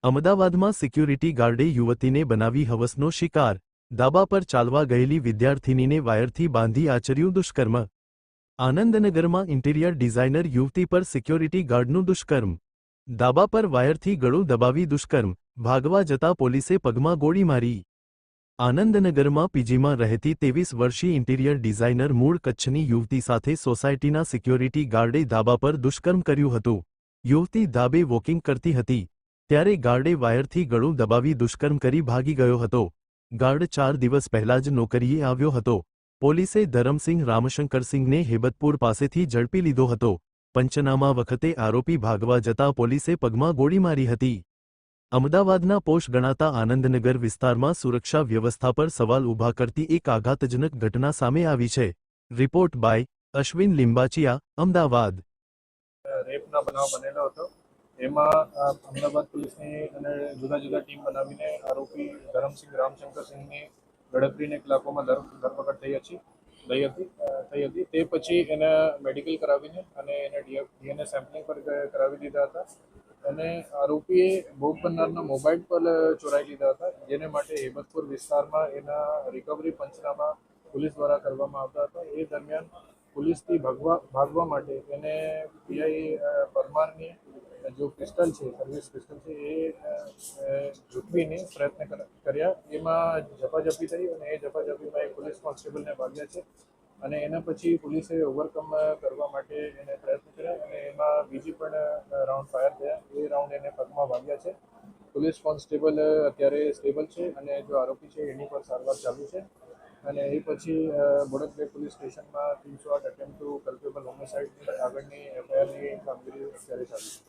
અમદાવાદમાં સિક્યુરિટી ગાર્ડે યુવતીને બનાવી હવસનો શિકાર, ધાબા પર ચાલવા ગયેલી વિદ્યાર્થિનીને વાયરથી બાંધી આચર્યું દુષ્કર્મ. આનંદનગરમાં ઇન્ટિરિયર ડિઝાઇનર યુવતી પર સિક્યોરિટી ગાર્ડનું દુષ્કર્મ. ધાબા પર વાયરથી ગળું દબાવી દુષ્કર્મ, ભાગવા જતા પોલીસે પગમાં ગોળી મારી. આનંદનગરમાં પીજીમાં રહેતી 23 વર્ષીય ઇન્ટિરિયર ડિઝાઇનર મૂળ કચ્છની યુવતી સાથે સોસાયટીના સિક્યોરિટી ગાર્ડે ધાબા પર દુષ્કર્મ કર્યું હતું. યુવતી ધાબે વોકિંગ કરતી હતી, ત્યારે ગાર્ડે વાયરથી ગળું દબાવી દુષ્કર્મ કરી ભાગી ગયો હતો. ગાર્ડ 4 દિવસ પહેલા જ નોકરીએ આવ્યો હતો. પોલીસે ધરમસિંહ રામશંકરસિંહને હેબતપુર પાસેથી ઝડપી લીધો હતો. પંચનામા વખતે આરોપી ભાગવા જતા પોલીસે પગમાં ગોળી મારી હતી. અમદાવાદના પોશ ગણાતા આનંદનગર વિસ્તારમાં સુરક્ષા વ્યવસ્થા પર સવાલ ઊભા કરતી એક આઘાતજનક ઘટના સામે આવી છે. Report by Ashwin Limbachiya, Ahmedabad. રેપના બનાવ બનેલો હતો. એમાં અમદાવાદ પોલીસની અને જુદા જુદા ટીમ બનાવીને આરોપી ધરમસિંહ રામશંકરસિંહની ગણતરીને કલાકોમાં ધરપકડ થઈ હતી. તે પછી એને મેડિકલ કરાવીને અને એને ડીએનએ સેમ્પલિંગ પર કરાવી દીધા હતા. અને આરોપીએ ભોગ બનનારના મોબાઈલ પર ચોરાઈ લીધા હતા, જેને માટે હેબતપુર વિસ્તારમાં એના રિકવરી પંચનામા પોલીસ દ્વારા કરવામાં આવતા હતા. એ દરમિયાન પોલીસથી ભાગવા માટે એને પીઆઈ પરમારની જો પિસ્તલ છે, સર્વિસ પિસ્તલ છે, એ ઝૂંટવીને પ્રયત્ન કર્યા. એમાં ઝપાઝપી થઈ અને એ ઝપાઝપીમાં એક પોલીસ કોન્સ્ટેબલને વાગ્યા છે. અને એના પછી પોલીસે ઓવરકમ કરવા માટે એને પ્રયત્ન કર્યા અને એમાં બીજી પણ રાઉન્ડ ફાયર થયા. એ રાઉન્ડ એને પગમાં વાગ્યા છે. પોલીસ કોન્સ્ટેબલ અત્યારે સ્ટેબલ છે અને જો આરોપી છે એની પર સારવાર ચાલુ છે. અને એ પછી બોડકદેવ પોલીસ સ્ટેશનમાં 308 અટેમ્પ્ટ ટુ કલ્પેબલ હોમિસાઇડની આગળની એફઆઈઆરની કામગીરી અત્યારે ચાલુ છે.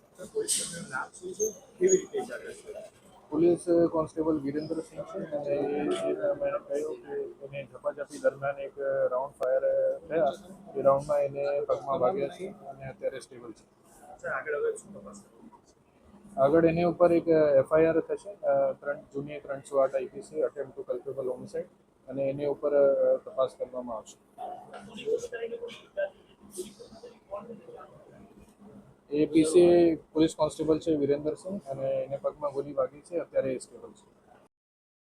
પોલીસ કોન્સ્ટેબલ વિરેન્દ્રસિંહ છે અને મેં કહ્યું કે એને ઝપાઝપી દરમિયાન એક રાઉન્ડ ફાયર થયા. એ રાઉન્ડમાં એને પગમાં વાગ્યા છે અને અત્યારે સ્ટેબલ છે. આગળ એની ઉપર એક એફઆઈઆર થશે, જૂની 308 IPC attempt to culpable homicide, અને એની ઉપર તપાસ કરવામાં આવશે. એ પીસી પોલીસ કોન્સ્ટેબલ છે વિરેન્દ્રસિંહ અને એને પગમાં ગોળી વાગી છે, અત્યારે સ્ટેબલ છે.